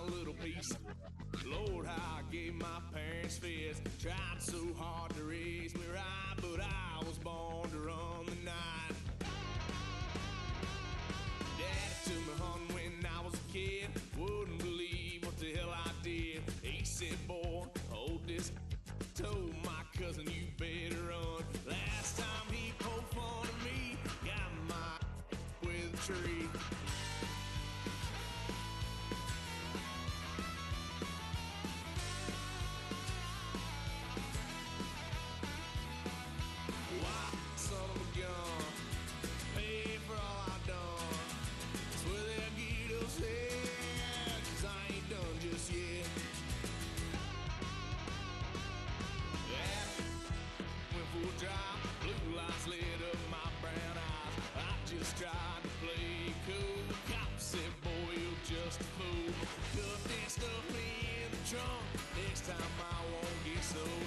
little piece. Lord, how I gave my parents fist. Tried so hard to raise me right, but I was born to run the night. Daddy took me hunting when I was a kid. Wouldn't believe what the hell I did. He said, boy, hold this. Told my cousin, you better run. Last time he poked fun at me, got my with a tree. Why, son of a gun, pay for all I've done. Swear they'll get us here, 'cause I ain't done just yet. Full drive, blue lights lit up my brown eyes. I just tried to play cool. Cop said, boy, you're just a fool. Cut that stuff in the trunk. Next time I won't get sold.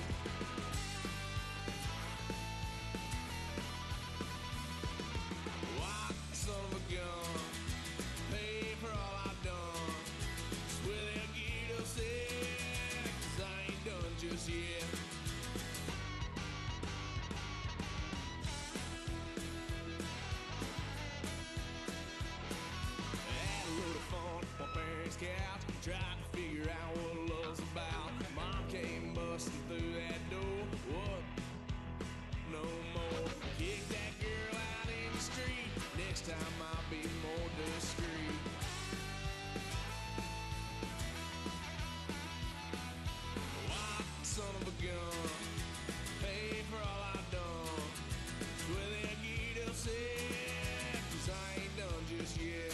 Why, son of a gun, pay for all I've done. Swear they'll get us there, 'cause I ain't done just yet. My parents' couch, tried to figure out what love's about. Mom came busting through that door. What? No more. Kick that girl out in the street. Next time I'll be more discreet. Why, son of a gun, pay for all I've done. Swear they'll get upset, 'cause I ain't done just yet.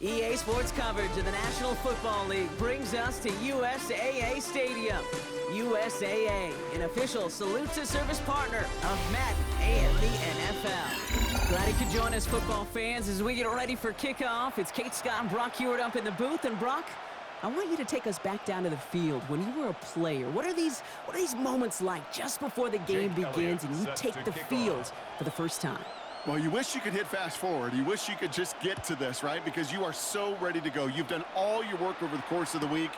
EA Sports coverage of the National Football League brings us to USAA Stadium. USAA, an official salute-to-service partner of Madden and the NFL. Glad you could join us, football fans, as we get ready for kickoff. It's Kate Scott and Brock Hewitt up in the booth. And Brock, I want you to take us back down to the field when you were a player. What are these moments like just before the game begins and you take the field for the first time? Well, you wish you could hit fast forward. You wish you could just get to this, right? Because you are so ready to go. You've done all your work over the course of the week.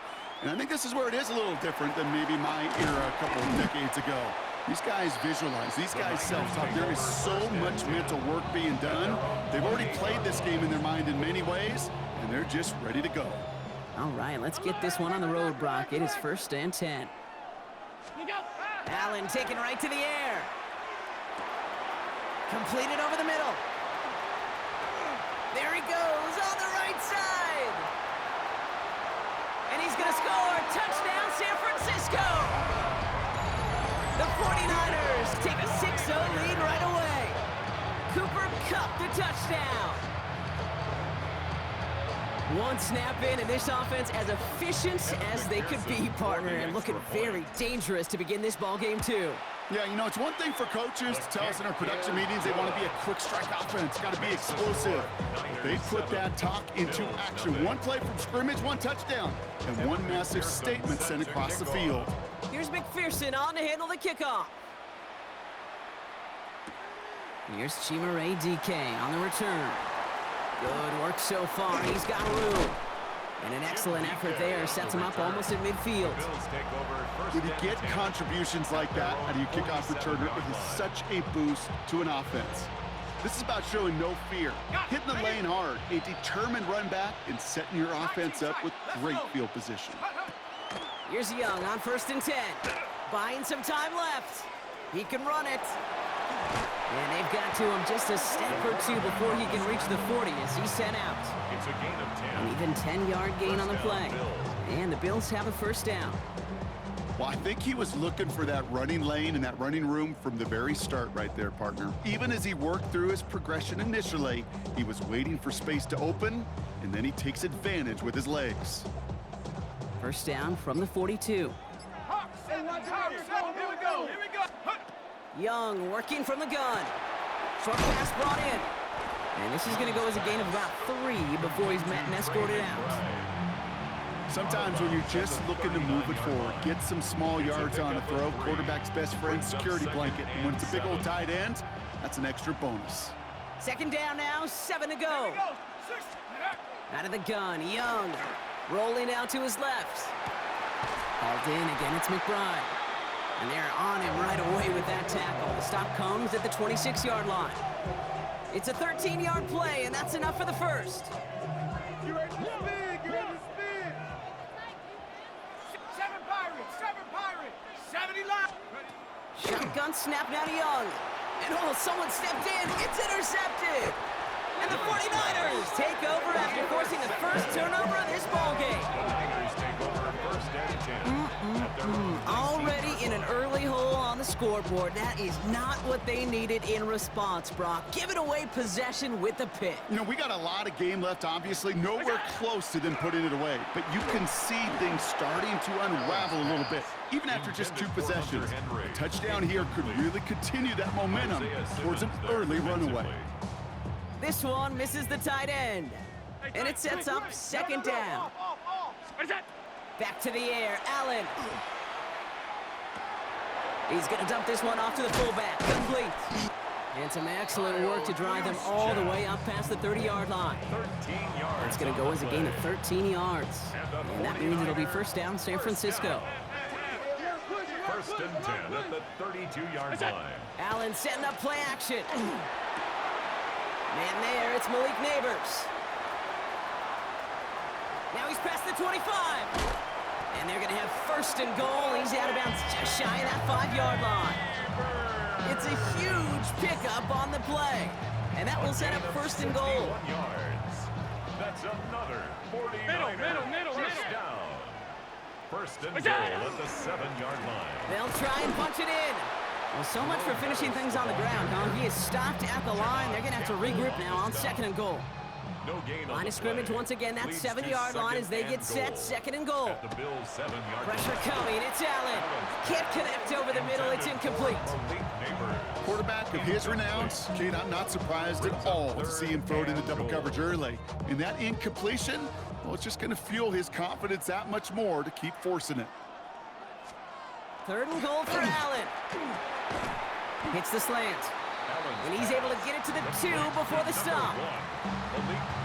And I think this is where it is a little different than maybe my era a couple of decades ago. These guys visualize. These guys self-talk. There is so much mental work being done. They've already played this game in their mind in many ways, and they're just ready to go. All right, let's get this one on the road, Brock. It is 1st and 10. Allen taken right to the air. Completed over the middle. There he goes on the right side. And he's going to score. Touchdown, San Francisco. The 49ers take a 6-0 lead right away. Cooper Kupp the touchdown. One snap in, and this offense as efficient as they could be, partner, and looking very dangerous to begin this ball game too. Yeah, you know, it's one thing for coaches to tell us in our production meetings they want to be a quick strike offense, got to be explosive. They put that talk into action. One play from scrimmage, one touchdown, and one massive statement sent across the field. Here's McPherson on to handle the kickoff. Here's Chimere DK on the return. Good work so far. He's got room. And an excellent effort there sets him up almost at midfield. When you get contributions like that out of your kickoff returner, it is such a boost to an offense. This is about showing no fear, hitting the lane hard, a determined run back, and setting your offense up with great field position. Here's Young on 1st and 10. Buying some time left. He can run it. And they've got to him just a step or two before he can reach the 40 as he's sent out. It's a gain of 10. An even 10-yard gain on the play. And the Bills have a first down. Well, I think he was looking for that running lane and that running room from the very start right there, partner. Even as he worked through his progression initially, he was waiting for space to open, and then he takes advantage with his legs. First down from the 42. Here we go. Young working from the gun. Short pass brought in. And this is going to go as a gain of about 3 before he's met and escorted out. Sometimes when you're just looking to move it forward, get some small yards on a throw, quarterback's best friend, security blanket. And when it's a big old tight end, that's an extra bonus. Second down now, 7 to go. Out of the gun, Young. Rolling out to his left. Hauled in, again it's McBride. And they're on him right away with that tackle. The stop comes at the 26-yard line. It's a 13-yard play, and that's enough for the first. You ready to spin? You ready to spin? 7 Pirates. 70 line. Shotgun snap now to Young. And someone stepped in. It's intercepted. And the 49ers take over after forcing the first turnover of this ball game. Already in an early hole on the scoreboard. That is not what they needed in response, Brock. Giving away possession with the pick. You know, we got a lot of game left, obviously. Nowhere close to them putting it away. But you can see things starting to unravel a little bit, even after just 2 possessions. A touchdown here could really continue that momentum towards an early runaway. This one misses the tight end. And it sets up second down. Back to the air, Allen. He's going to dump this one off to the fullback. Complete. And some excellent work to drive them all the way up past the 30-yard line. That's going to go as a gain of 13 yards. And that means it'll be first down, San Francisco. 1st and 10 at the 32-yard line. Allen setting up play action. Man there, it's Malik Neighbors. Now he's past the 25. And they're going to have 1st and goal. He's out of bounds just shy of that 5-yard line. It's a huge pickup on the play. And that will set up 1st and goal. That's another 49er first down. 1st and goal at the 7-yard line. They'll try and punch it in. Well, so much for finishing things on the ground, huh? He is stopped at the line. They're going to have to regroup now on 2nd and goal. No gain on line of scrimmage once again. That 7-yard line as they get set. 2nd and goal. At the Bills' 7-yard Pressure coming. It's Allen. Can't connect over the middle. It's incomplete. Quarterback of his renowns, Kate, I'm not surprised at all to see him throw it into double coverage early. And that incompletion, well, it's just going to fuel his confidence that much more to keep forcing it. 3rd and goal for Allen. Hits the slant. And he's able to get it to the 2 before the stop.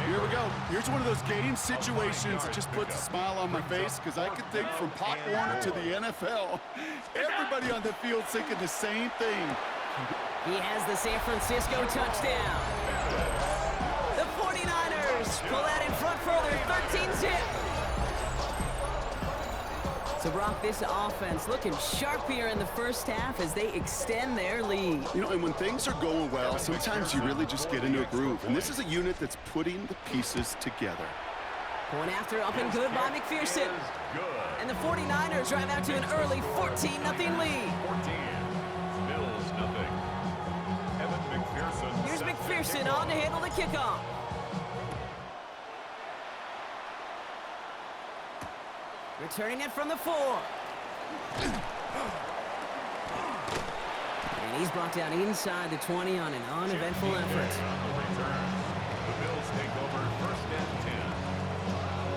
Here we go. Here's one of those game situations that just puts a smile on my face because I can think from Pop Warner to the NFL. Everybody on the field thinking the same thing. He has the San Francisco touchdown. The 49ers pull that in front further, 13-zip. So, Brock, this offense looking sharp here in the first half as they extend their lead. You know, and when things are going well, sometimes you really just get into a groove. And this is a unit that's putting the pieces together. Going after up and good by McPherson. And the 49ers drive out to an early 14-0 lead. Here's McPherson on to handle the kickoff. Returning it from the 4. And he's brought down inside the 20 on an uneventful effort. The Bills take over 1st and 10.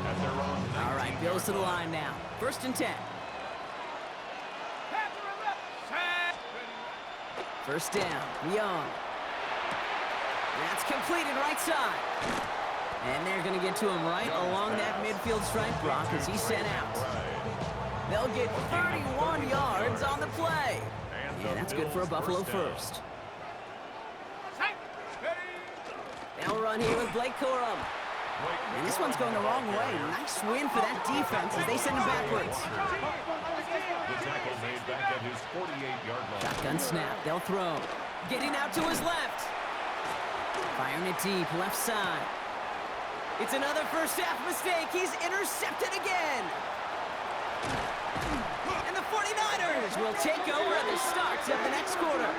At their own 19 All right, Bills to the line now. 1st and 10. First down, Young. That's completed right side. And they're going to get to him right along that midfield stripe block as he's sent out. They'll get 31 yards on the play. And that's good for a Buffalo first. They'll run here with Blake Corum. And this one's going the wrong way. Nice win for that defense as they send him backwards. The tackle made back at his 48-yard line. Shotgun snap. They'll throw. Getting out to his left. Firing it deep, left side. It's another first half mistake. He's intercepted again. And the 49ers will take over at the start of the next quarter.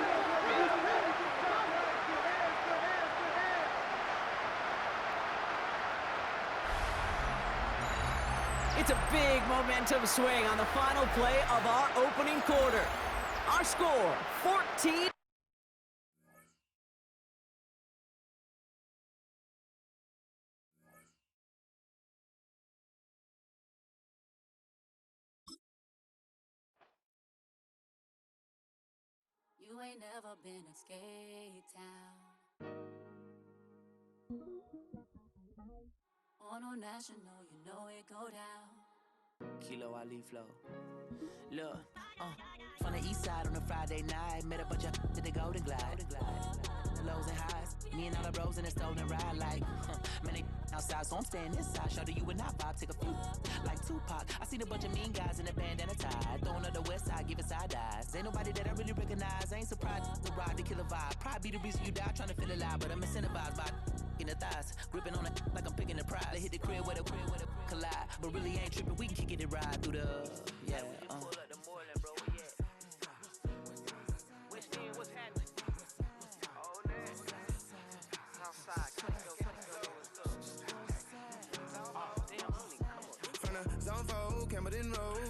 It's a big momentum swing on the final play of our opening quarter. Our score, 14. You ain't never been in skate town. On no national, you know it go down. Kilo Ali flow. Look, from the east side on a Friday night, met a bunch of to the Golden Glide. The lows and highs, me and all the bros in a stolen ride like, man, they outside, so I'm staying inside. Show you and I vibe, take a few, like Tupac. I seen a bunch of mean guys in a bandana tie, throwing up the west side, giving side eyes. Ain't nobody that I really recognize, I ain't surprised to ride the killer vibe. Probably be the reason you die trying to feel alive, but I'm incentivized by in the thighs, gripping on it like I'm picking the prize. They hit the crib with a collide, but really ain't tripping. We can kick it and ride through the yeah. From the zone 4, Campbellton Road.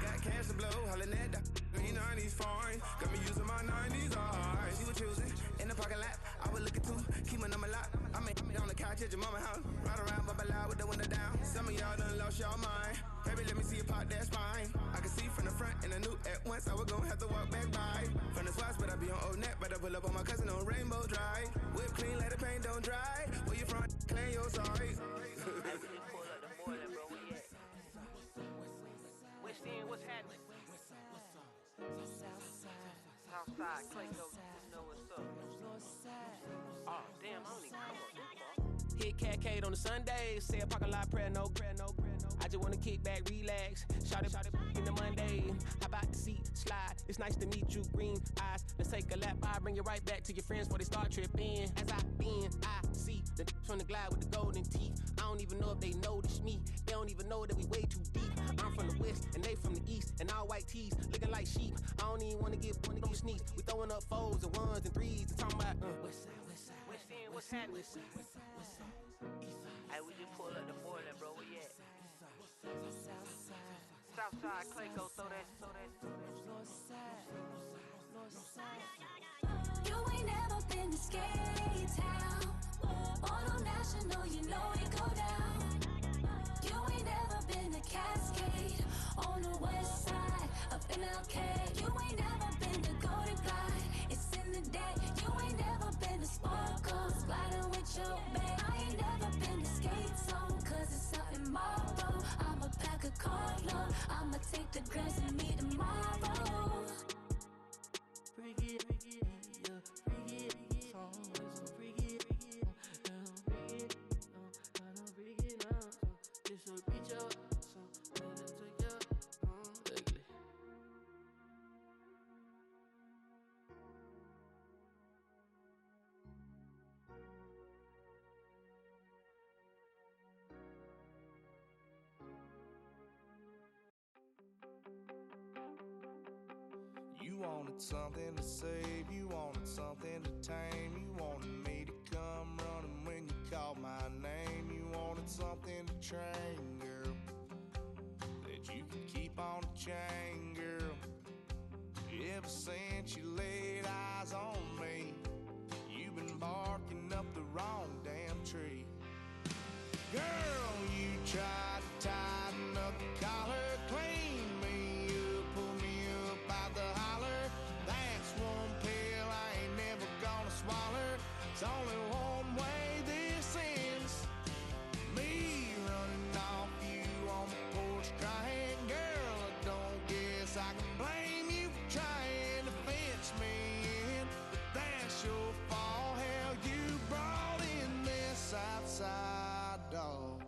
Got cash to blow, hollering at the green 90s foreign. Got me using my 90s, alright. She was choosing in the parking lot. I was looking too, keep my number locked. I made on the couch at your mama house. Ride around, bubble loud with the window down. Some of y'all done lost y'all mind. Baby, let me see you pop that spine. I can see from the front and I knew at once I was gonna have to walk back by. From the spots, but I be on Old Net. Better pull up on my cousin on Rainbow Drive. Whip clean, let the paint don't dry. Where you from? Claim your sorry. What's happening? Southside, Clayco, you know what's up. Oh, damn, I don't even come up. Hit Cat on the Sundays, say a parking lot prayer, no. I just wanna kick back, relax, shout it in the Monday. How about the seat, slide, it's nice to meet you, green eyes. Let's take a lap, I'll bring you right back to your friends before they start tripping. As I bend, I see the from the glide with the golden teeth. I don't even know if they notice me, they don't even know that we way too deep. I'm from the west, and they from the east, and all white tees, looking like sheep. I don't even wanna get sneaks. We throwing up 4s and 1s and 3s and talking about west end, what's happening? Hey, we just pull up the Moreland, bro, where you at? Southside, Clayco, throw that. You ain't never been to skate town. On national, you know it go down. You ain't never been to Cascade on the west side of MLK. You ain't never been to Golden Glide. It's in the day. You ain't never been to Sparkles, gliding with your babe. I ain't never been to Skate Zone, cause it's out in Marlboro. I'ma pack a carload. I'ma take the grams and meet tomorrow. Bring it, song, so bring it, this will reach up, so let it take up, ugly. You wanted something to save, you wanted something to tame. You wanted me to come running when you called my name. You wanted something to train, girl, that you could keep on the chain, girl. Ever since you laid eyes on me, you've been barking up the wrong damn tree. Girl, you tried to tighten up the collar, clean me up, pull me up out the holler. That's one pill I ain't never gonna swallow. It's only one way this ends. Me running off you on the porch crying. Girl, I don't guess I can blame you for trying to fence me in, but that's your fault. Hell, you brought in this outside dog.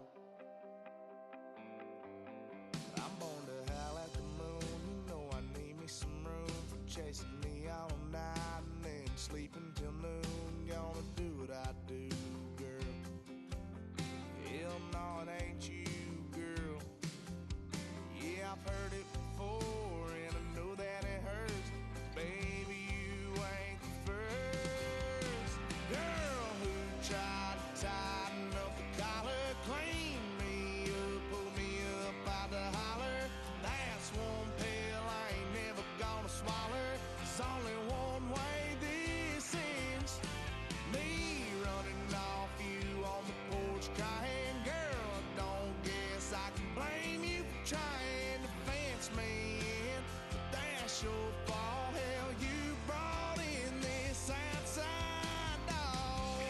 I'm born to howl at the moon. You know I need me some room for chasing me all night and then sleeping till noon. Gonna do what I do, girl. Hell no, it ain't you, girl. Yeah, I've heard it before and I know that it hurts. Baby, you ain't the first girl who tried to tighten up the collar, clean me up, pull me up out the holler. That's one pill I ain't never gonna swallow. There's only one way this ends. Me running off you on the porch crying. Girl, I don't guess I can blame you for trying to fence me in, but that's your fault. Hell, you brought in this outside dog.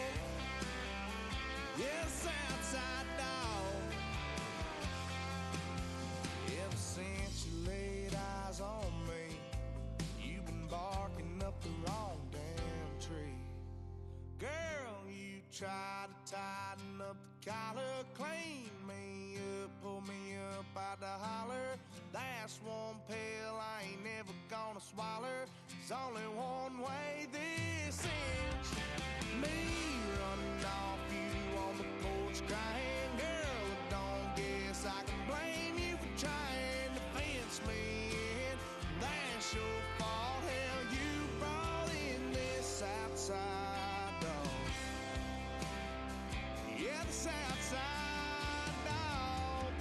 Yes, outside dog. Ever since you laid eyes on me, you've been barking up the wrong damn tree. Girl, you tried to tighten up the collar, clean me up, pull me up out the holler. That's one pill I ain't never gonna swallow. There's only one way this ends. Me running off you on the porch crying. Girl, I don't guess I can blame you for trying to fence me in. That's your fault. Hell, you brought in this outside dog. Yeah, this outside dog.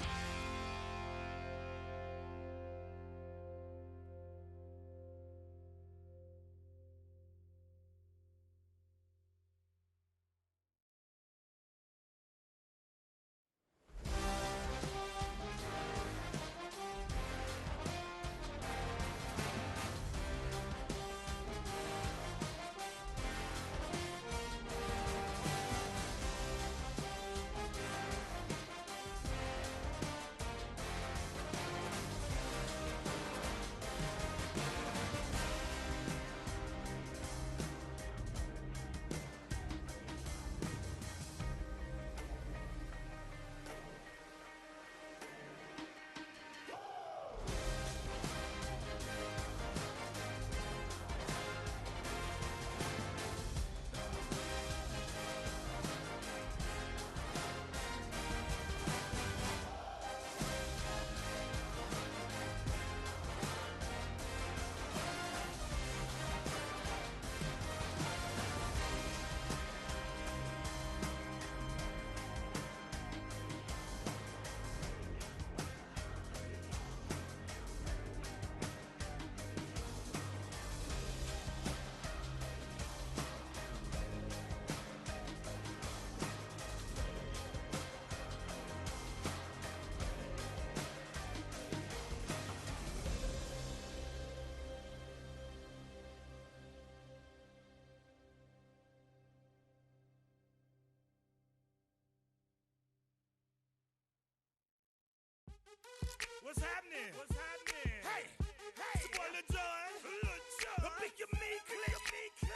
What's happening? What's happening? Hey, hey, it's your boy Lil Jon. Lil Jon. The Pick Your Me Click.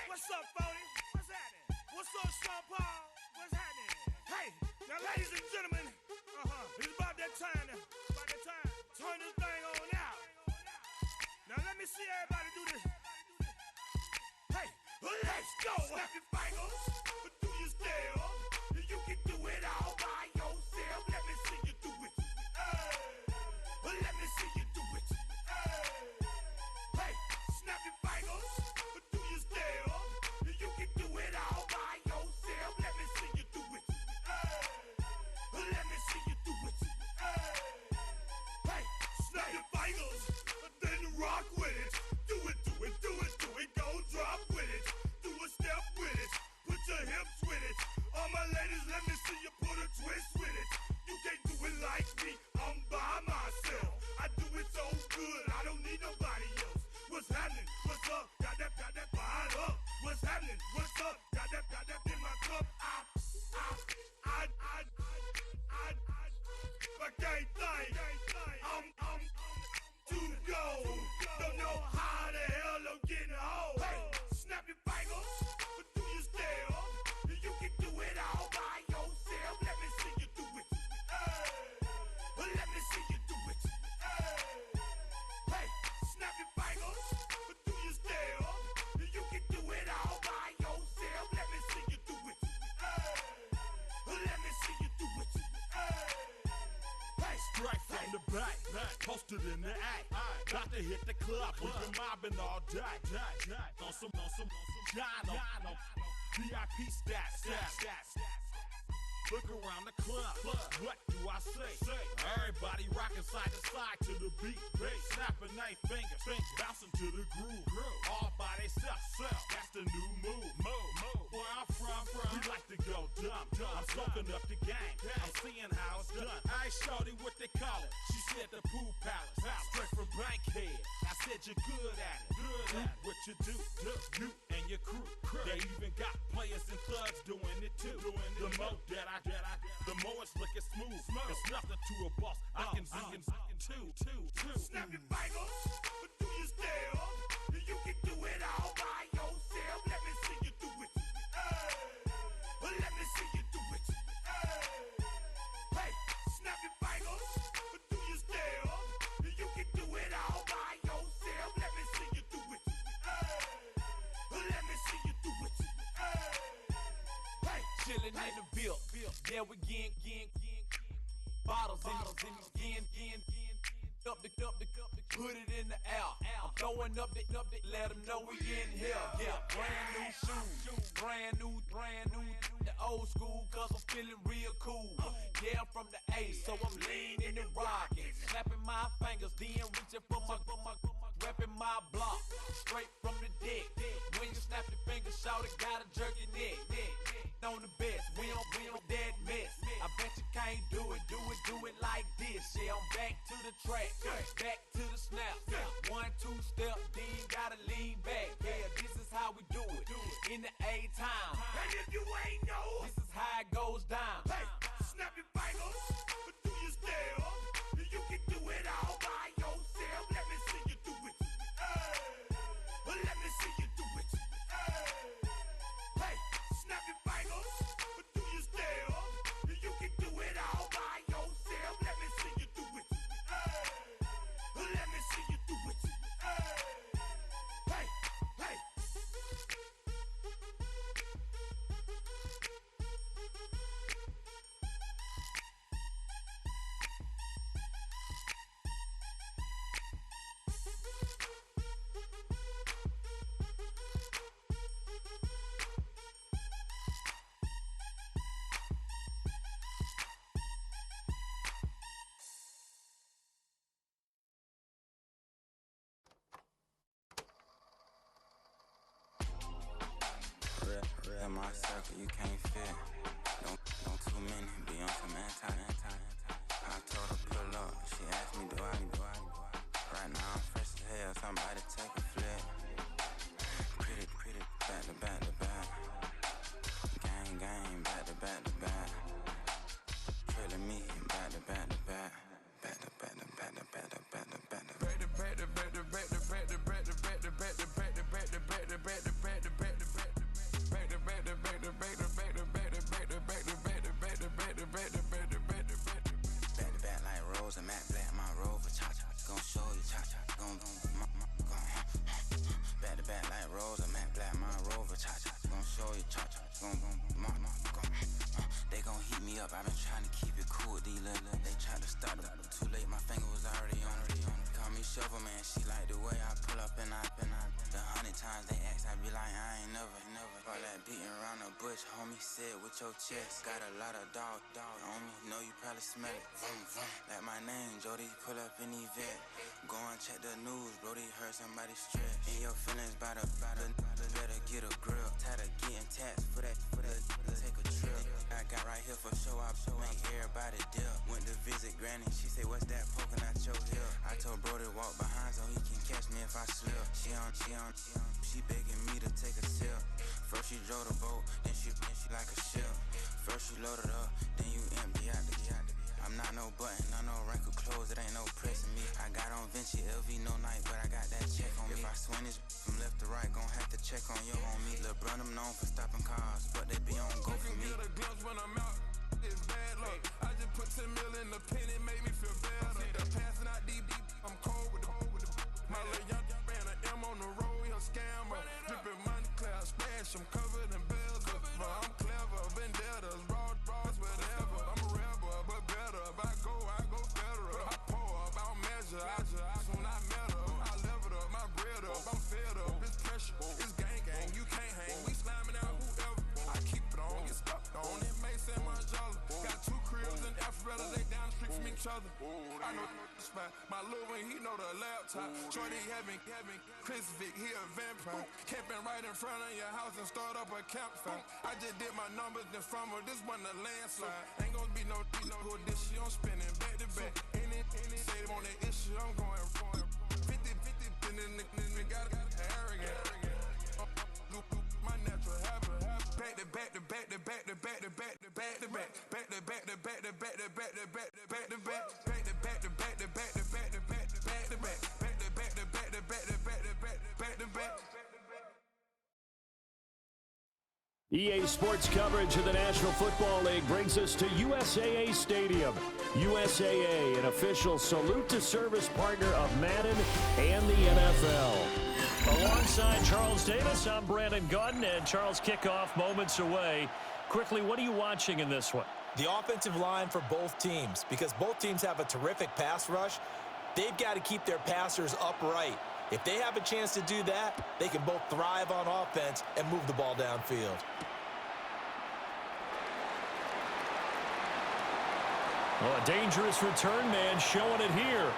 What's up, Phony? What's happening? What's up, Sean Paul? What's happening? Hey, now ladies and gentlemen, it's about that time to, turn this thing on out. Now let me see everybody do this. Hey, let's go. Snap your fingers, do your step. You can do it all by yourself. Let me see you do it. Let me see you do it. Hey, snap your posted in the act. Got to hit the club, we've been mobbing all day. On some Jono, VIP stats. Look around the club, what do I say? Everybody rocking side to side to the beat. Snapping their fingers, bouncing to the groove. All by themselves, that's the new move. Where I'm from, we like to go dumb. I'm soaking up the game, I'm seeing how it's done. I ain't shorty what they call it. She said the pool palace, straight from Bankhead. I said you're good at it. What you do, you and your crew. They even got players and thugs doing it too. The more that I get, the more it's looking smooth. It's nothing to a boss. I can see in two. Snap your fingers, do your step. You can do it all by yourself. Let me see you do it. Let me see you do it. Hey, snap your fingers, do your step. You can do it all by yourself. Let me see you do it. Let me see you do it. Hey, Chillin' in the bill. Yeah, we getting bottles in again. Up the put it in the air. I'm throwing up the, let them know we in here. Yeah, brand new shoes, brand new. The old school, cause I'm feeling real cool. Yeah, I'm from the A, so I'm leaning and rocking. Snapping my fingers, then reaching for my repping my block. Straight from the deck. When you snap your fingers, shout it, got a jerky neck. On the best, we don't dead mess. I bet you can't do it like this. Yeah, I'm back to the track, back to the snap. 1, 2 step, then gotta lean back. Yeah, this is how we do it. In the A time. and if you ain't know, This is how it goes down. hey, snap your fingers, do your step. You can do it all by yourself. Let me see you do it. Let me see you do it. Hey, snap your fingers, do your step. You can do it all by yourself. Let me see you do it. Let me see you do it. Hey. Real my circle, you can't fit. Don't too many be on some anti. I told her pull up, she asked me do I. Right now I'm fresh as hell, somebody take a flip. Pretty, back to back. Gang, back to back. Trailing me, back to back. I've been trying to keep it cool, D-Lil. They tried to start it, too late, my finger was already on it. Call me Shovel Man, she like the way I pull up and I. The 100 times they ask, I be like, I ain't never. All that beating around the bush, homie said with your chest. Got a lot of dog on me, know you probably smell it. Like my name, Jody, pull up in the vet. Go and check the news, Brody heard somebody stretch. In your feelings by the better get a grill. Tired of getting taxed for that, take a trip. I got right here for show up, make everybody dip. Went to visit Granny, she said, what's that poking out your heel? I told Brody walk behind so he can catch me if I slip. She begging me to take a sip. First she drove the boat, then she like a ship. First you loaded up, then you empty out the I'm not no button, not no wrinkled clothes, it ain't no pressing me. I got on Vinci, LV, no night, but I got that check on me. If I swing this from left to right, gon' have to check on your homie. Lil' Brun, I'm known for stopping cars, but they be on go for me. Get a glimpse when I'm out, it's bad luck. I just put 10 mil in the pen, it made me feel better. The passing out deep, I'm cold with the my little young ran an M on the road, he a scammer. Drippin' money clear, splash, I'm covered in bells. But I'm clever, vendettas, raw, whatever. I'm a rebel, but better. If I go federal. I pour about measure, I got no spot. My little one, he know the laptop. Shorty having Chris Vick, he a vampire. Camping right in front of your house and start up a campfire. I just did my numbers in front of this one a landslide. Ain't gonna be no who this shit, I'm spinning back to back. Any say on the issue, I'm going 50, and then the got arrogant. My natural habit. Back to back to back to back to back to back to back to back. Back to back to back to back to back to back to back to back. Back to back to back to back to back to back to back to back. Back to back to back to back to back to back to back. EA Sports coverage of the National Football League brings us to USAA Stadium. USAA, an official salute to service partner of Madden and the NFL. Alongside Charles Davis, I'm Brandon Gaudin, and Charles, kickoff moments away. Quickly, what are you watching in this one? The offensive line for both teams, because both teams have a terrific pass rush. They've got to keep their passers upright. If they have a chance to do that, they can both thrive on offense and move the ball downfield. Well, a dangerous return man showing it here.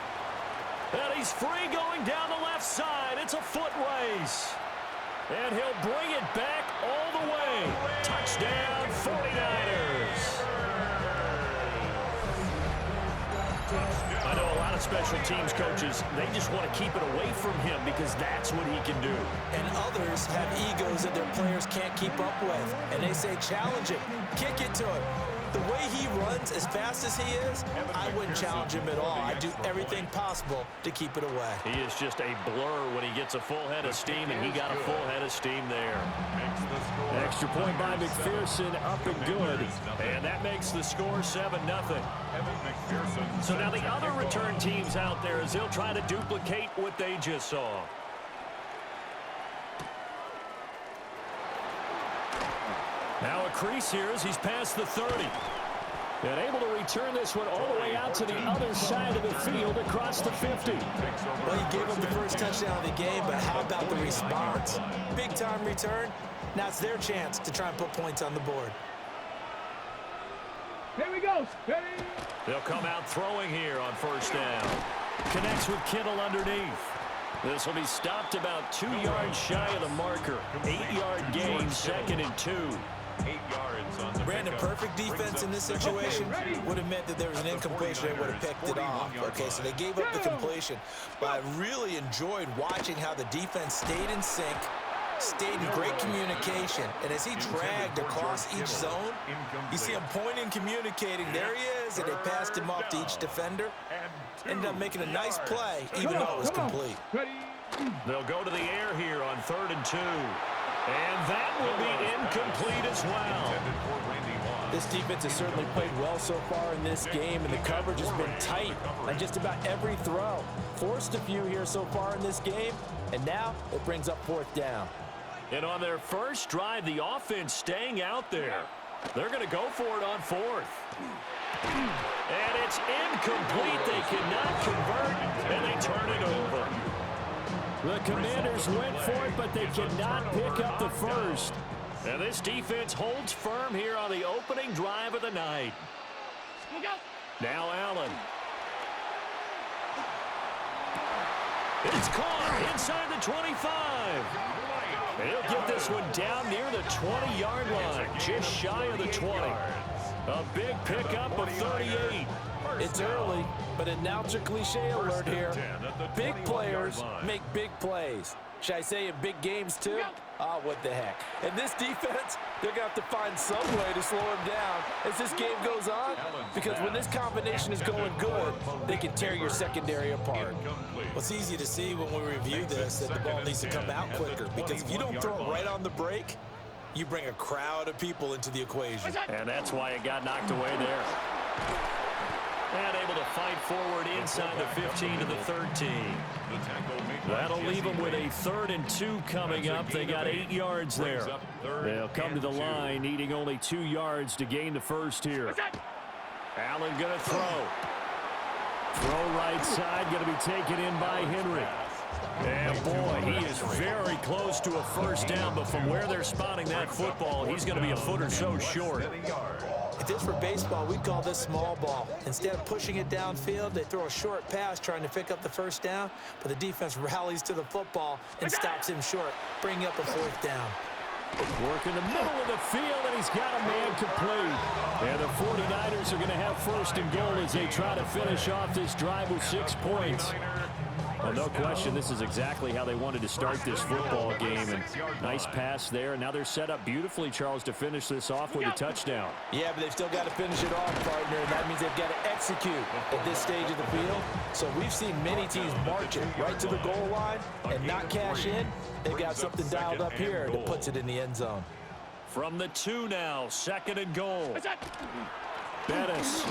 And he's free going down the left side. It's a foot race. And he'll bring it back all the way. Touchdown, 49ers. I know a lot of special teams coaches, they just want to keep it away from him because that's what he can do. And others have egos that their players can't keep up with. And they say, challenge him, kick it to him. The way he runs as fast as he is, I wouldn't challenge him at all. I'd do everything possible to keep it away. He is just a blur when he gets a full head of steam, and he got a full head of steam there. Extra point by McPherson, up and good. And that makes the score 7-0. So now the other return teams out there, as they'll try to duplicate what they just saw. Now a crease here as he's past the 30. And able to return this one all the way out to the other side of the field across the 50. Well, he gave up the first touchdown of the game, but how about the response? Big-time return. Now it's their chance to try and put points on the board. Here we go. Ready? They'll come out throwing here on first down. Connects with Kittle underneath. This will be stopped about 2 yards shy of the marker. 8-yard gain, 2nd and 2. 8 yards on the Brandon, perfect defense in this situation would have meant that there was an incompletion. They would have picked it off. Okay, so they gave up the completion. But I really enjoyed watching how the defense stayed in sync, stayed in great communication. And as he dragged across each zone, you see him pointing, communicating. There he is, and they passed him off to each defender. Ended up making a nice play, even though it was complete. They'll go to the air here on 3rd and 2. And that will be incomplete as well. This defense has certainly played well so far in this game, and the coverage has been tight on just about every throw. Forced a few here so far in this game, and now it brings up 4th down. And on their first drive, the offense staying out there. They're going to go for it on 4th. And it's incomplete. They cannot convert, and they turn it over. The Commanders went for it, but they cannot pick up the first. And this defense holds firm here on the opening drive of the night. Now Allen. It's caught inside the 25. He'll get this one down near the 20-yard line, just shy of the 20. A big pickup of 38. It's early, but announcer cliche alert here. Big players make big plays. Should I say in big games too? Oh, what the heck. And this defense, they're going to have to find some way to slow him down as this game goes on. Because when this combination is going good, they can tear your secondary apart. Well, it's easy to see when we review this that the ball needs to come out quicker. Because if you don't throw it right on the break, you bring a crowd of people into the equation. And that's why it got knocked away there. And able to fight forward inside the 15 to the 13. That'll leave them with a 3rd and 2 coming up. They got 8 yards there. They'll come to the line, needing only 2 yards to gain the first here. Allen going to throw. Throw right side, going to be taken in by Henry. And boy, he is very close to a first down, but from where they're spotting that football, he's going to be a foot or so short. If this were baseball, we'd call this small ball. Instead of pushing it downfield, they throw a short pass trying to pick up the first down, but the defense rallies to the football and stops him short, bringing up a fourth down. Work in the middle of the field, and he's got a man complete. And the 49ers are going to have first and goal as they try to finish off this drive with 6 points. Well, no question, this is exactly how they wanted to start this football game. And nice pass there. And now they're set up beautifully, Charles, to finish this off with a touchdown. Yeah, but they've still got to finish it off, partner. And that means they've got to execute at this stage of the field. So we've seen many teams marching right to the goal line and not cash in. They've got something dialed up here that puts it in the end zone. From the 2 now, 2nd and goal. Bettis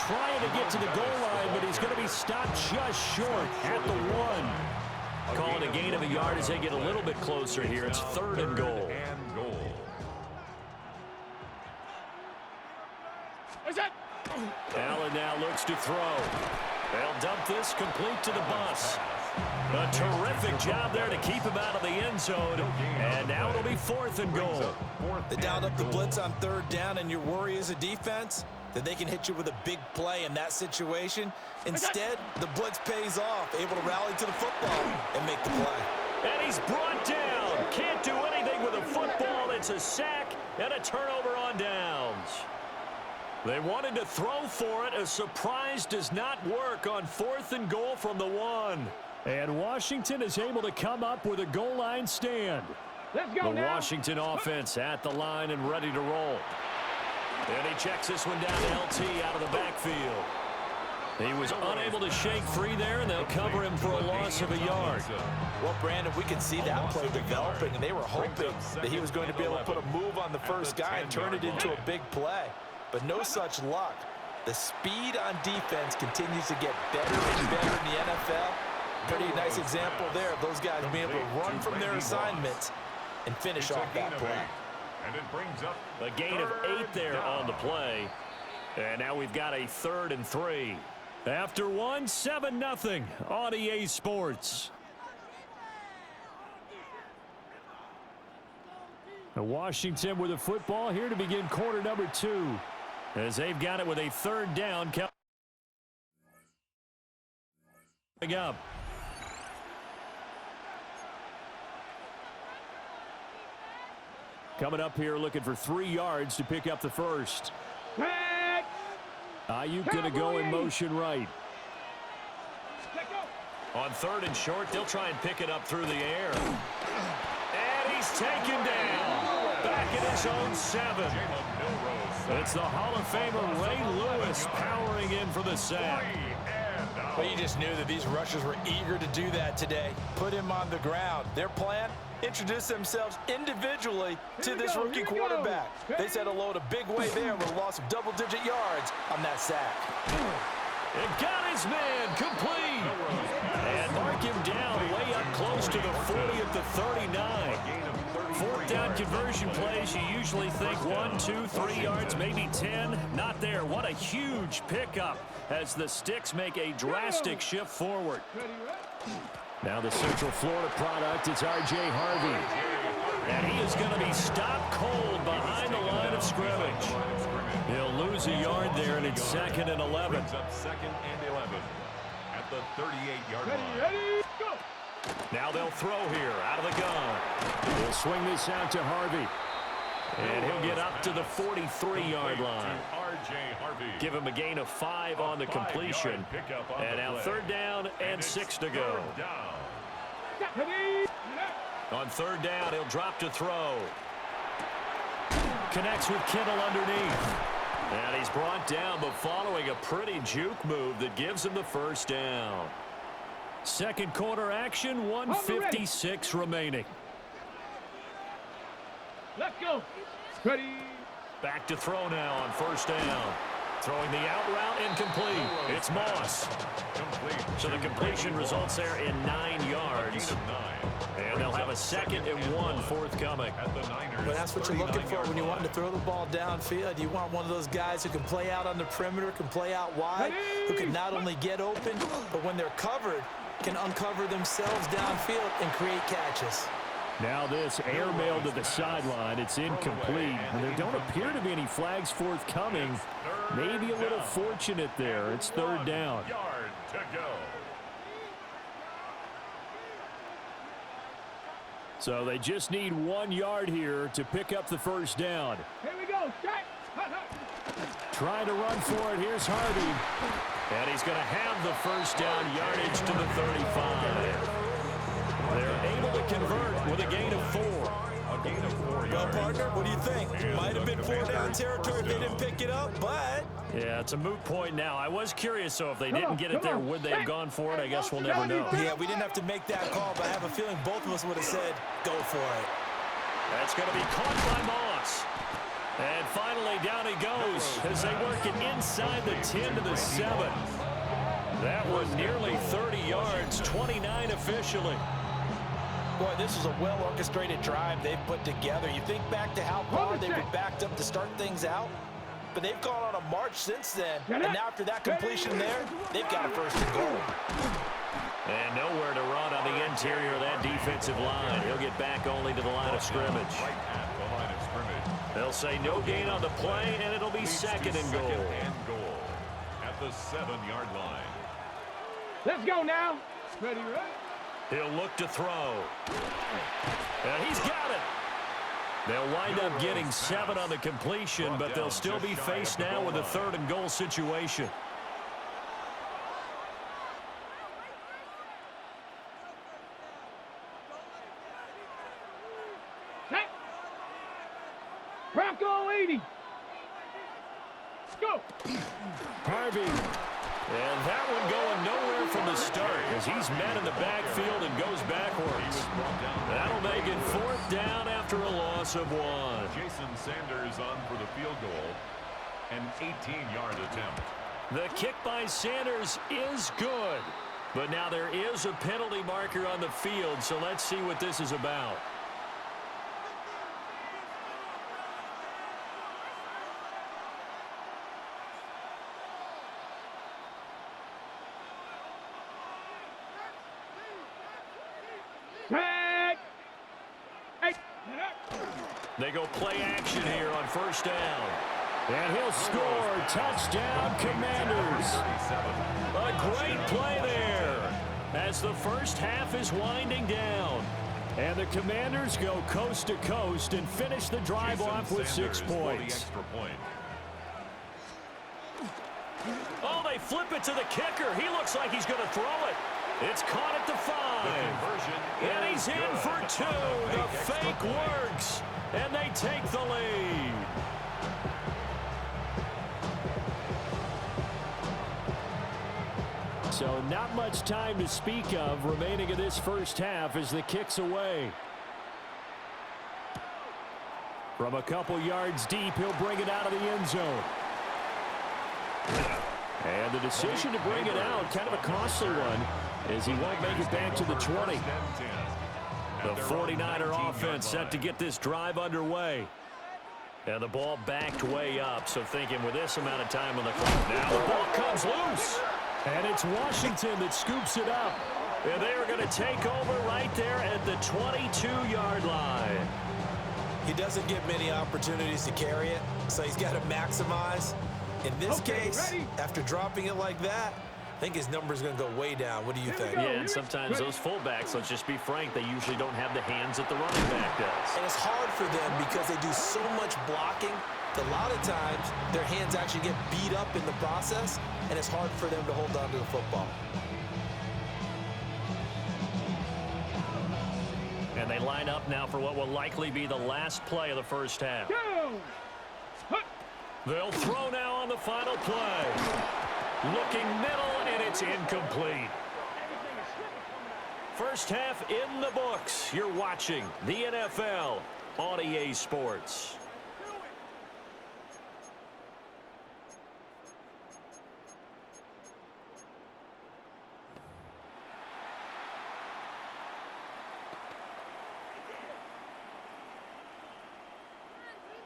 trying to get to the goal line, but he's going to be stopped just short at the 1. Calling a gain of a yard as they get a little bit closer here. It's 3rd and goal. Allen now looks to throw. They'll dump this complete to the bus. A terrific job there to keep him out of the end zone. And now it'll be 4th and goal. They dialed up the blitz on 3rd down, and your worry as a defense that they can hit you with a big play in that situation. Instead, the blitz pays off, able to rally to the football and make the play. And he's brought down. Can't do anything with a football. It's a sack and a turnover on downs. They wanted to throw for it. A surprise does not work on 4th and goal from the 1. And Washington is able to come up with a goal line stand. Let's go the now. Washington offense at the line and ready to roll. And he checks this one down to LT out of the backfield. He was unable to shake free there, and they'll cover him for a loss of a yard. Well, Brandon, we could see that play developing, and they were hoping that he was going to be able to put a move on the first guy and turn it into a big play. But no such luck. The speed on defense continues to get better and better in the NFL. Pretty nice example there of those guys being able to run from their assignments and finish off that play. And it brings up a gain of 8 there on the play. And now we've got a 3rd and 3. After 1, 7-0 on EA Sports. Washington with the football here to begin quarter number 2. As they've got it with a 3rd down. Coming up. Coming up here looking for 3 yards to pick up the first. Ayuk going to go in motion right. On 3rd and short, they'll try and pick it up through the air. And he's taken down. Back in his own 7. It's the Hall of Famer Ray Lewis powering in for the sack. Well, you just knew that these rushers were eager to do that today. Put him on the ground. Their plan? Introduce themselves individually to this rookie quarterback. They said hello to Big Way there with a loss of double-digit yards on that sack. It got his man complete. And mark him down way up close to the 40 at the 39. 4th down conversion plays, you usually think 1, 2, 3 yards, maybe 10. Not there. What a huge pickup as the Sticks make a drastic shift forward. Now the Central Florida product, it's R.J. Harvey. And he is going to be stopped cold behind the line of scrimmage. He'll lose a yard there, and it's 2nd and 11. Up 2nd and 11 at the 38-yard line. Now they'll throw here out of the gun. They'll swing this out to Harvey. And he'll get up to the 43-yard line. Give him a gain of 5 on the completion. And now 3rd down and 6 to go. On 3rd down, he'll drop to throw. Connects with Kittle underneath. And he's brought down, but following a pretty juke move that gives him the first down. 2nd quarter action, 1:56 remaining. Let's go. Ready. Back to throw now on 1st down. Throwing the out route incomplete. It's Moss. So the completion results there in 9 yards. And they'll have a 2nd and 1 forthcoming. Well, that's what you're looking for when you want to throw the ball downfield. You want one of those guys who can play out on the perimeter, can play out wide, who can not only get open, but when they're covered, can uncover themselves downfield and create catches. Now this airmail to the sideline. It's incomplete. And there don't appear to be any flags forthcoming. Maybe a little fortunate there. It's third down. Yard to go. So they just need 1 yard here to pick up the first down. Here we go. Set. Trying to run for it. Here's Harvey. And he's going to have the first down yardage to the 35. They're able to convert with a gain of 4. Well, partner, what do you think? Might have been 4-down territory if they didn't pick it up, but... Yeah, it's a moot point now. I was curious, so if they didn't get it there, would they have gone for it? I guess we'll never know. Yeah, we didn't have to make that call, but I have a feeling both of us would have said, go for it. That's going to be caught by Moss. And finally, down he goes as they work it inside the 10 to the 7. That was nearly 30 yards, 29 officially. Boy, this is a well-orchestrated drive they've put together. You think back to how far they've been backed up to start things out, but they've gone on a march since then. And now after that completion there, they've got a first and goal. And nowhere to run on the interior of that defensive line. He'll get back only to the line of scrimmage. Right at the line of scrimmage. They'll say no gain on the play, and it'll be second and goal. At the 7-yard line. Let's go now. Ready, right? He'll look to throw. And he's got it. They'll wind up getting 7 on the completion, but they'll still be faced now with a 3rd and goal situation. Set. Bronco 80. Go. Harvey. And that one going nowhere from the start as he's met in the backfield and goes backwards. That'll make it 4th down after a loss of 1. Jason Sanders on for the field goal. An 18-yard attempt. The kick by Sanders is good. But now there is a penalty marker on the field, so let's see what this is about. They go play action here on first down. And he'll score. Touchdown, Commanders. A great play there as the first half is winding down. And the Commanders go coast to coast and finish the drive off with 6 points. Oh, they flip it to the kicker. He looks like he's going to throw it. It's caught at the 5. And he's in for 2. The fake works. And they take the lead. So not much time to speak of remaining in this first half as the kick's away. From a couple yards deep, he'll bring it out of the end zone. And the decision to bring it out, kind of a costly one, as he won't make it back to the 20. The 49er offense set to get this drive underway. And the ball backed way up, so thinking with this amount of time on the clock. Now the ball comes loose. And it's Washington that scoops it up. And they are going to take over right there at the 22-yard line. He doesn't get many opportunities to carry it, so he's got to maximize. In this case, after dropping it like that, I think his number is going to go way down. What do you think? Yeah, and sometimes those fullbacks, let's just be frank, they usually don't have the hands that the running back does. And it's hard for them because they do so much blocking. A lot of times, their hands actually get beat up in the process, and it's hard for them to hold on to the football. And they line up now for what will likely be the last play of the first half. They'll throw now on the final play. Looking middle, and it's incomplete. First half in the books. You're watching the NFL on EA Sports.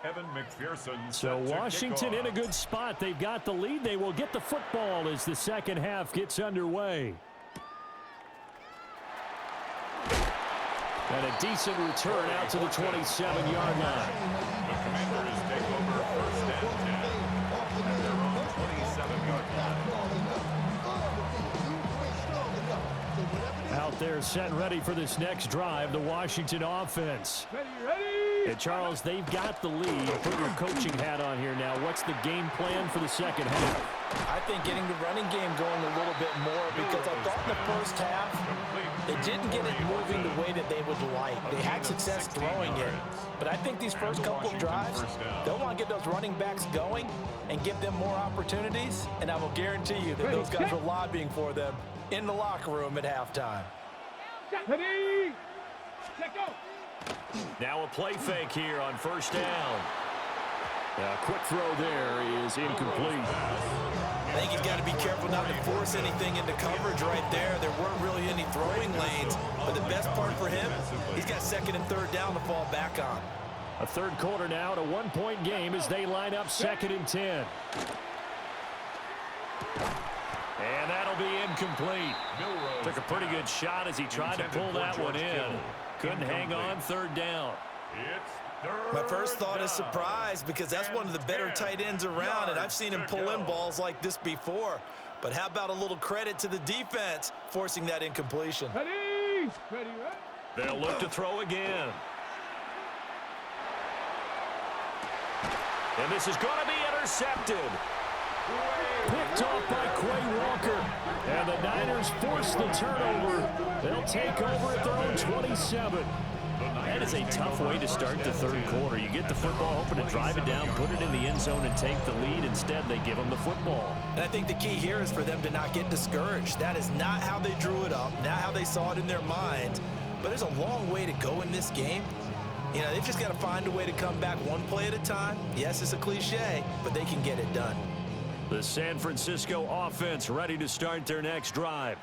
Evan McPherson. So Washington in a good spot. They've got the lead. They will get the football as the second half gets underway. And a decent return out to the 27-yard line. The Commanders take over first and 10 at their own 27-yard line. Out there set and ready for this next drive, the Washington offense. Ready. And Charles, they've got the lead. Put your coaching hat on here now. What's the game plan for the second half? I think getting the running game going a little bit more, because I thought in the first half they didn't get it moving the way that they would like. They had success throwing it, but I think these first couple of drives, they'll want to get those running backs going and give them more opportunities, and I will guarantee you that those guys are lobbying for them in the locker room at halftime. Ready. Let go. Now a play fake here on first down. A quick throw there is incomplete. I think he's got to be careful not to force anything into coverage right there. There weren't really any throwing lanes, but the best part for him, he's got second and third down to fall back on. A third quarter now at a one-point game as they line up second and 10. And that'll be incomplete. Took a pretty good shot as he tried to pull that one in. Couldn't hang on third down. My first thought is surprise, because that's one of the better tight ends around, and I've seen him pull in balls like this before. But how about a little credit to the defense forcing that incompletion? Ready. They'll look to throw again. And this is going to be intercepted. Picked off by Quay Walker. And the Niners force the turnover. They'll take over at their own 27. That is a tough way to start the third quarter. You get the football, hoping to drive it down, put it in the end zone, and take the lead. Instead, they give them the football. And I think the key here is for them to not get discouraged. That is not how they drew it up, not how they saw it in their minds. But there's a long way to go in this game. You know, they've just got to find a way to come back one play at a time. Yes, it's a cliche, but they can get it done. The San Francisco offense ready to start their next drive.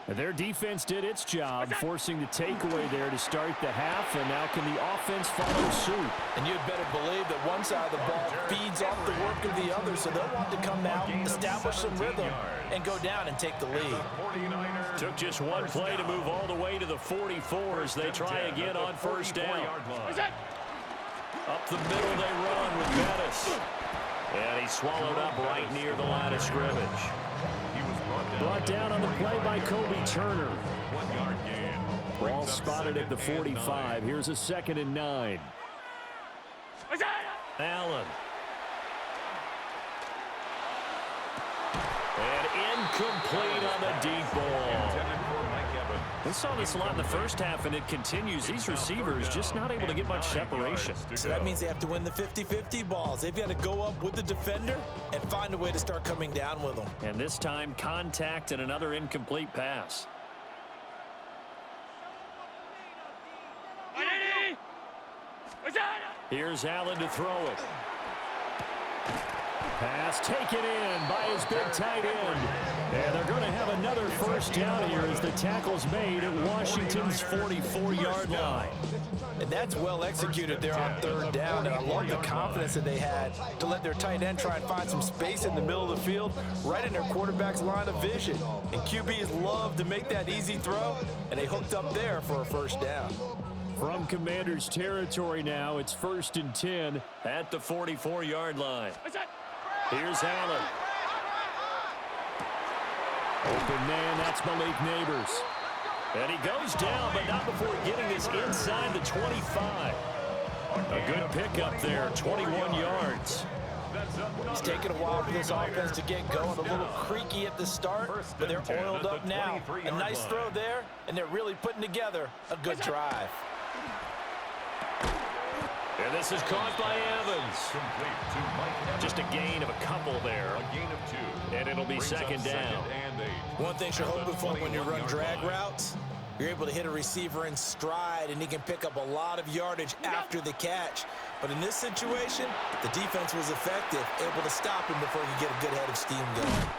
Their defense did its job, forcing the takeaway there to start the half, and now can the offense follow suit? And you'd better believe that one side of the ball feeds off the work of the other, so they'll want to come out, establish some rhythm, and go down and take the lead. Took just one play to move all the way to the 44 as they try again on first down. Up the middle they run with Bettis. And he swallowed up right near the line of scrimmage. Brought down on the play by Kobe Turner. 1 yard gain. Ball spotted at the 45. Here's a 2nd and 9. Allen. And incomplete on the deep ball. We saw this a lot in the first half, and it continues. These receivers just not able to get much separation. So that means they have to win the 50-50 balls. They've got to go up with the defender and find a way to start coming down with them. And this time, contact and another incomplete pass. Here's Allen to throw it. Pass taken in by his big tight end. And they're going to have another first down here as the tackle's made at Washington's 44-yard line. And that's well executed there on third down. And I love the confidence that they had to let their tight end try and find some space in the middle of the field, right in their quarterback's line of vision. And QBs love to make that easy throw, and they hooked up there for a first down. From Commanders territory now, it's 1st and 10 at the 44-yard line. Here's Allen. Open man, that's Malik Neighbors. And he goes down, but not before getting this inside the 25. A good pickup there, 21 yards. It's taken a while for this offense to get going. A little creaky at the start, but they're oiled up now. A nice throw there, and they're really putting together a good drive. And this is caught by Evans. Just a gain of a couple there. A gain of 2. And it'll be second down. One thing you're hoping for when you run drag routes, you're able to hit a receiver in stride, and he can pick up a lot of yardage after the catch. But in this situation, the defense was effective, able to stop him before he could get a good head of steam going.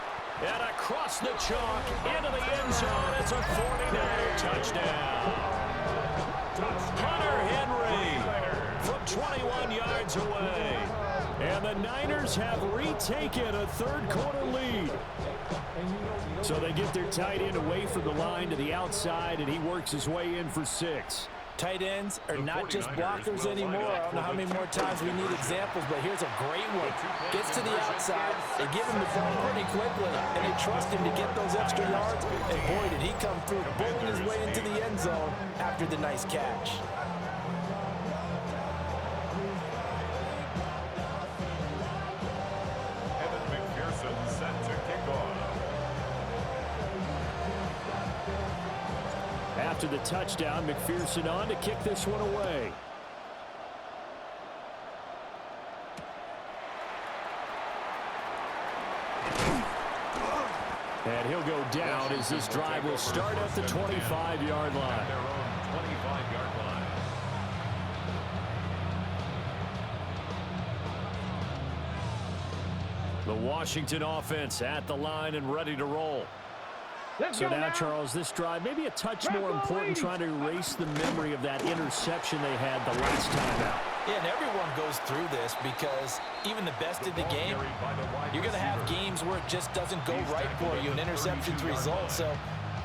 And across the chalk, into the end zone. It's a 49er touchdown. Hunter Henry from 21 yards away. And the Niners have retaken a third quarter lead. So they get their tight end away from the line to the outside, and he works his way in for 6. Tight ends are not just blockers anymore. I don't know how many more times we need examples, but here's a great one. Gets to the outside, they give him the ball pretty quickly, and they trust him to get those extra yards, and boy, did he come through, bowling his way into the end zone after the nice catch. After the touchdown, McPherson on to kick this one away. And he'll go down as this drive will start at the 25-yard line. Their own 25-yard line. The Washington offense at the line and ready to roll. So now, Charles, this drive maybe a touch more important, trying to erase the memory of that interception they had the last time out. Yeah, and everyone goes through this because even the best in the game, you're going to have games where it just doesn't go right for you, and interceptions result. So,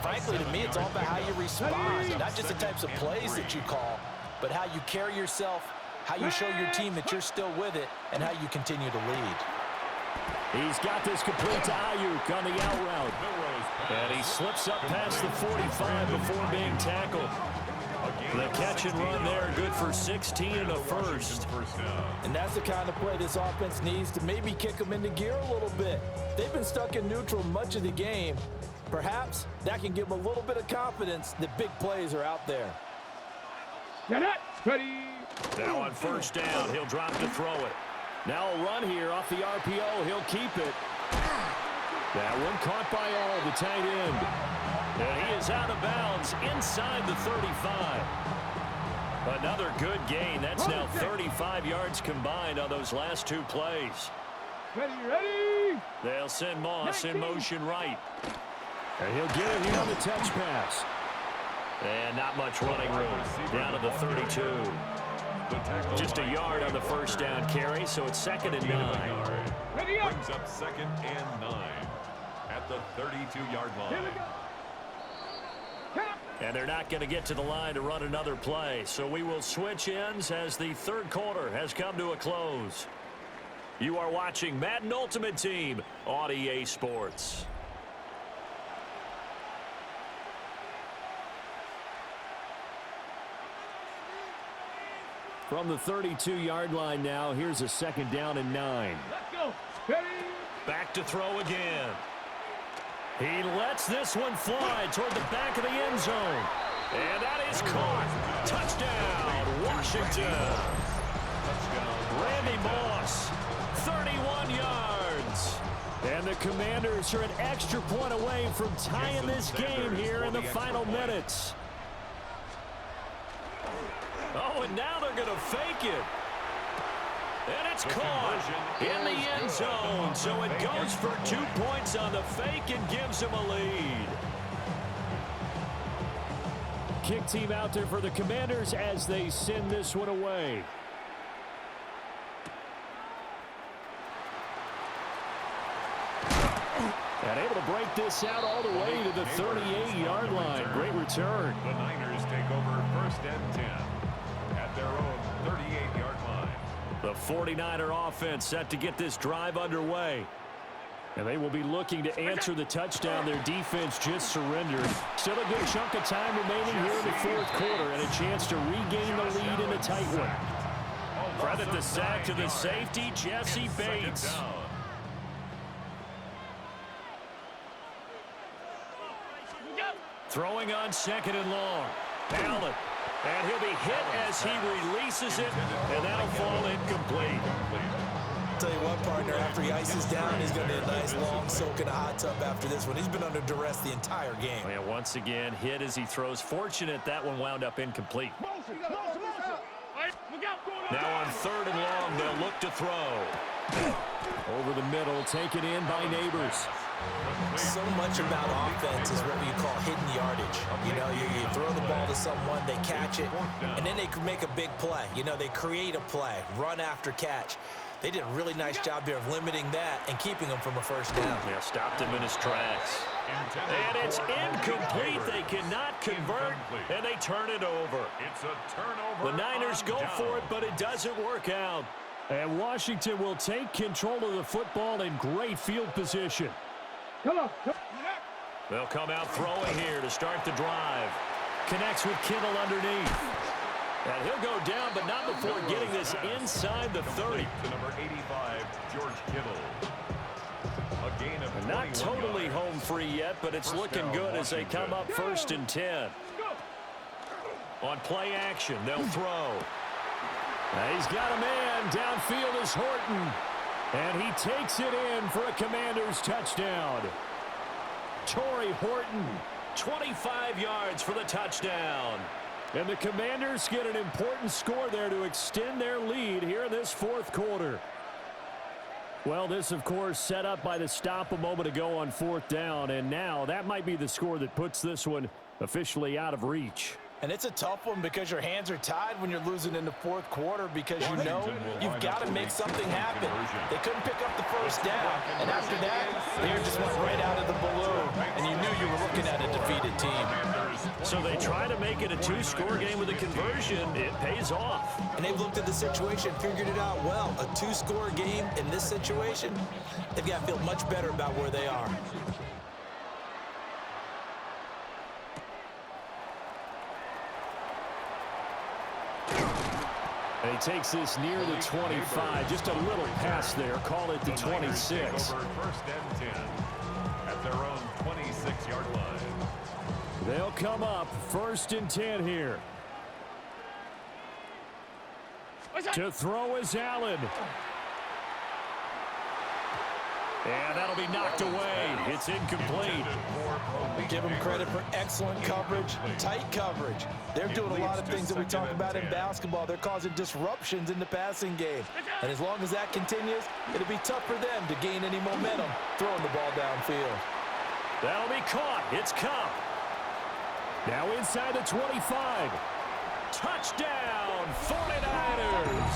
frankly, to me, it's all about how you respond, not just the types of plays that you call, but how you carry yourself, how you show your team that you're still with it, and how you continue to lead. He's got this complete to Ayuk on the out route. And he slips up past the 45 before being tackled. The catch and run there, good for 16 and a first. And that's the kind of play this offense needs to maybe kick them into gear a little bit. They've been stuck in neutral much of the game. Perhaps that can give them a little bit of confidence that big plays are out there. Get it! Ready! Now on first down, he'll drop to throw it. Now a run here off the RPO. He'll keep it. That one caught by all, the tight end. And he is out of bounds inside the 35. Another good gain. That's now 35 yards combined on those last two plays. Ready! They'll send Moss in motion right. And he'll get it here on the touch pass. And not much running room. Down to the 32. Just a yard on the first down carry, so it's 2nd and 9. Brings up 2nd and 9 at the 32-yard line. And they're not going to get to the line to run another play, so we will switch ends as the third quarter has come to a close. You are watching Madden Ultimate Team on EA Sports. From the 32-yard line now, here's a 2nd down and 9. Let's go! Ready! Back to throw again. He lets this one fly toward the back of the end zone. And that is caught. Touchdown, Washington. Randy Moss, 31 yards. And the Commanders are an extra point away from tying this game here in the final minutes. Oh, and now they're going to fake it. And it's caught in the end zone. So it goes for 2 points on the fake and gives them a lead. Kick team out there for the Commanders as they send this one away. And able to break this out all the way to the 38-yard line. Great return. The Niners take over 1st and 10 at their own 38-yard line. The 49er offense set to get this drive underway. And they will be looking to answer the touchdown their defense just surrendered. Still a good chunk of time remaining here in the fourth quarter and a chance to regain the lead in a tight one. Credit the sack to the safety, Jesse Bates. Throwing on 2nd and long. Allen. And he'll be hit as he releases it, and that'll fall incomplete. Tell you what, partner, after he ices down, he's going to be a nice long soak in a hot tub after this one. He's been under duress the entire game. And once again, hit as he throws. Fortunate that one wound up incomplete. Now on 3rd and long, they'll look to throw. Over the middle, taken in by Neighbors. So much about offense is what you call hidden yardage. You know, you throw the ball to someone, they catch it, and then they can make a big play. You know, they create a play, run after catch. They did a really nice job here of limiting that and keeping him from a first down. Yeah, stopped him in his tracks. And it's incomplete. They cannot convert, and they turn it over. It's a turnover. The Niners go for it, but it doesn't work out. And Washington will take control of the football in great field position. Come on. They'll come out throwing here to start the drive. Connects with Kittle underneath. And he'll go down, but not before getting this inside the 30. To number 85, George Kittle. A gain of Not totally home free yet, but it's looking good as they come up 1st and 10. On play action, they'll throw. He's got a man. Downfield is Horton. And he takes it in for a Commanders touchdown. Torrey Horton, 25 yards for the touchdown. And the Commanders get an important score there to extend their lead here in this 4th quarter. Well, this, of course, set up by the stop a moment ago on 4th down. And now that might be the score that puts this one officially out of reach. And it's a tough one because your hands are tied when you're losing in the 4th quarter because you know you've got to make something happen. They couldn't pick up the 1st down, and after that, they just went right out of the balloon, and you knew you were looking at a defeated team. So they try to make it a 2-score game with a conversion. It pays off. And they've looked at the situation, figured it out well. A 2-score game in this situation, they've got to feel much better about where they are. And he takes this near the 25. Just a little pass there. Call it the 26. Over 1st and 10 at their own 26-yard line. They'll come up 1st and 10 here. To throw is Allen. And that'll be knocked away. It's incomplete. Give them credit for excellent coverage, tight coverage. They're doing a lot of things that we talk about in basketball. They're causing disruptions in the passing game. And as long as that continues, it'll be tough for them to gain any momentum throwing the ball downfield. That'll be caught. It's Cup. Now inside the 25. Touchdown, 49ers.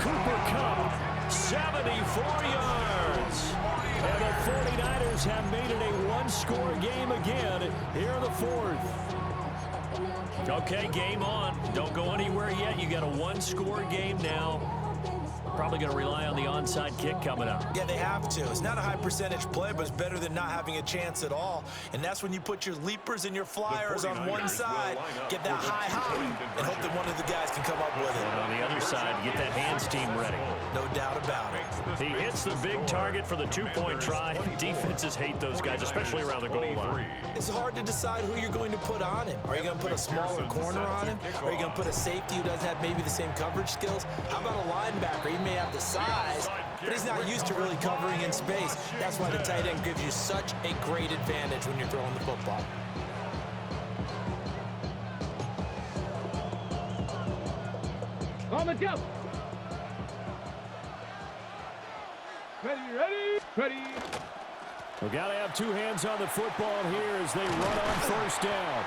Cooper Kupp, 74 yards. And the 49ers have made it a 1-score game again here in the 4th. Okay, game on. Don't go anywhere yet. You got a 1-score game now. Probably going to rely on the onside kick coming up. Yeah, they have to. It's not a high percentage play, but it's better than not having a chance at all. And that's when you put your leapers and your flyers on one side, get that high hop, and hope that one of the guys can come up with it. And on the other side, get that hands team ready. No doubt about it. He hits the big target for the 2-point try. Defenses hate those guys, especially around the goal line. It's hard to decide who you're going to put on him. Are you going to put a smaller corner on him? Are you going to put a safety who doesn't have maybe the same coverage skills? How about a linebacker? He may have the size, but he's not used to really covering in space. That's why the tight end gives you such a great advantage when you're throwing the football. On the jump. Ready. We've got to have 2 hands on the football here as they run on 1st down.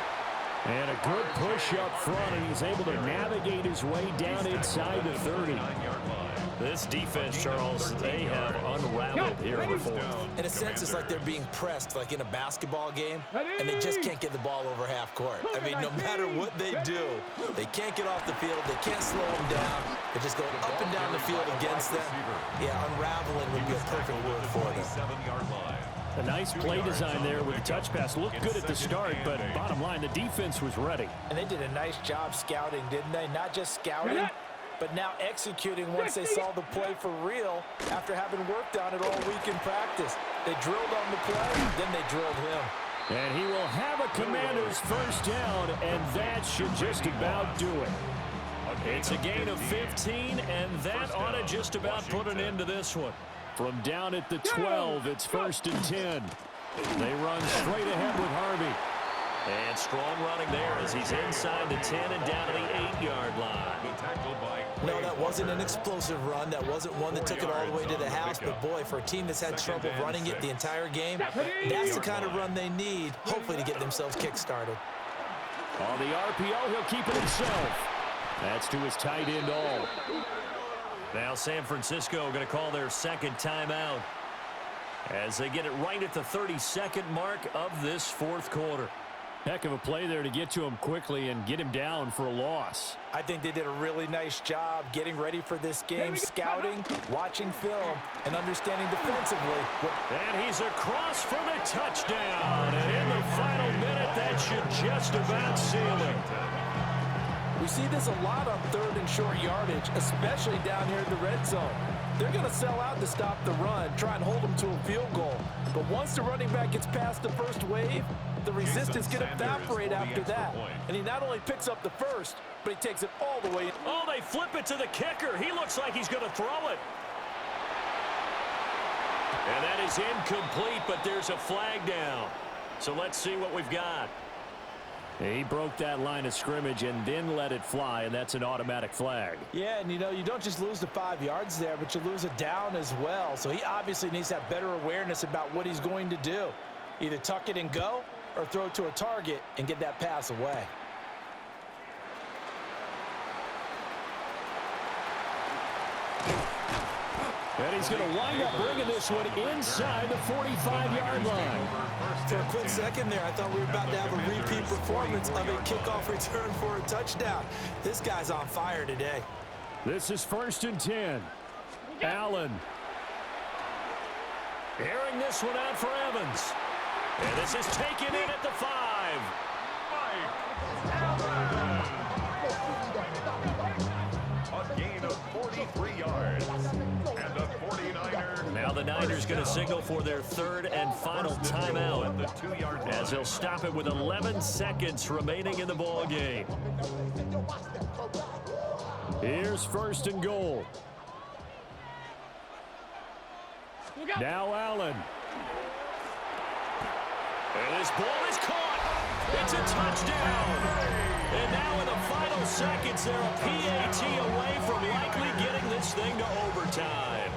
And a good push up front, and he's able to navigate his way down inside the 30. This defense, Charles, they have unraveled here in the 4th. In a sense, it's like they're being pressed, like in a basketball game, and they just can't get the ball over half court. I mean, no matter what they do, they can't get off the field. They can't slow them down. They just go up and down the field against them. Yeah, unraveling would be a perfect word for them. A nice play design there with the touch pass. Looked good at the start, but bottom line, the defense was ready. And they did a nice job scouting, didn't they? Not just scouting, but now executing once they saw the play for real after having worked on it all week in practice. They drilled on the play, then they drilled him. And he will have a Commanders 1st down, and that should just about do it. It's a gain of 15, and that ought to just about put an end to this one. From down at the 12, it's 1st and 10. They run straight ahead with Harvey. And strong running there as he's inside the 10 and down to the 8-yard line. No, that wasn't an explosive run. That wasn't one that took it all the way to the house. But, boy, for a team that's had trouble running it the entire game, that's the kind of run they need, hopefully, to get themselves kick-started. On the RPO, he'll keep it himself. That's to his tight end all. Now San Francisco going to call their 2nd timeout. as they get it right at the 32nd mark of this fourth quarter. Heck of a play there to get to him quickly and get him down for a loss. I think they did a really nice job getting ready for this game, scouting, watching film, and understanding defensively. And he's across for the touchdown. And in the final minute, that should just about seal it. We see this a lot on third and short yardage, especially down here in the red zone. They're going to sell out to stop the run, try and hold them to a field goal. But once the running back gets past the first wave, the resistance can evaporate after that. And he not only picks up the first, but he takes it all the way in. Oh, they flip it to the kicker. He looks like he's going to throw it. And that is incomplete, but there's a flag down. So let's see what we've got. He broke that line of scrimmage and then let it fly, and that's an automatic flag. Yeah, and you know, you don't just lose the 5 yards there, but you lose a down as well. So he obviously needs to have better awareness about what he's going to do. Either tuck it and go or throw it to a target and get that pass away. And he's going to wind up bringing this one inside the 45-yard line. For a quick second there, I thought we were about to have a repeat performance of a kickoff return for a touchdown. This guy's on fire today. This is 1st and 10. Allen. Airing this one out for Evans. And this is taken in at the 5. A gain of 43 yards. And the 49ers. Now the Niners going to signal for their third and final timeout, as they'll stop it with 11 seconds remaining in the ball game. Here's 1st and goal. Now Allen. And this ball is caught. It's a touchdown. And now in the final seconds, they're a PAT away from likely getting this thing to overtime.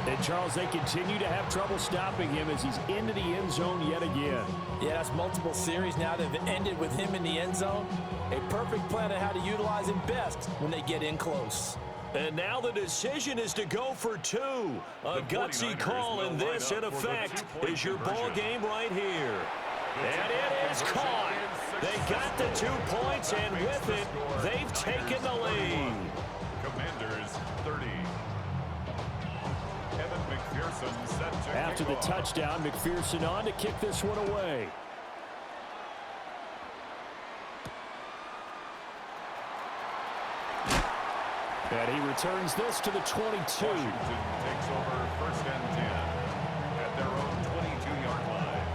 And, Charles, they continue to have trouble stopping him as he's into the end zone yet again. Yeah, that's multiple series now that have ended with him in the end zone. A perfect plan on how to utilize him best when they get in close. And now the decision is to go for 2. A gutsy call, and this, in effect, is your ball game right here. And it is caught. They got the 2 points, and with it, they've taken the lead. Commanders 30. Evan McPherson set to After the touchdown, McPherson on to kick this one away. And he returns this to the 22. Washington takes over 1st and 10 at their own 22-yard line.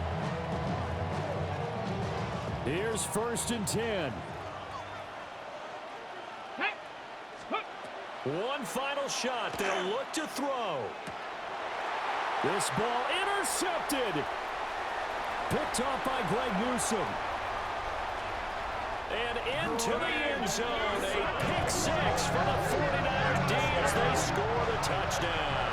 Here's 1st and 10. One final shot. They'll look to throw. This ball intercepted. Picked off by Greg Newsome. And into the end zone. A pick 6 for the 49ers D as they score the touchdown.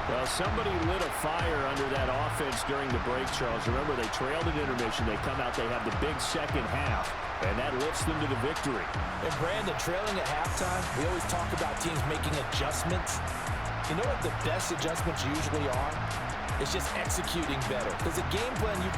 Well, somebody lit a fire under that offense during the break, Charles. Remember, they trailed at intermission. They come out, they have the big second half, and that lifts them to the victory. And Brandon, trailing at halftime, we always talk about teams making adjustments. You know what the best adjustments usually are? It's just executing better. Because the game plan you put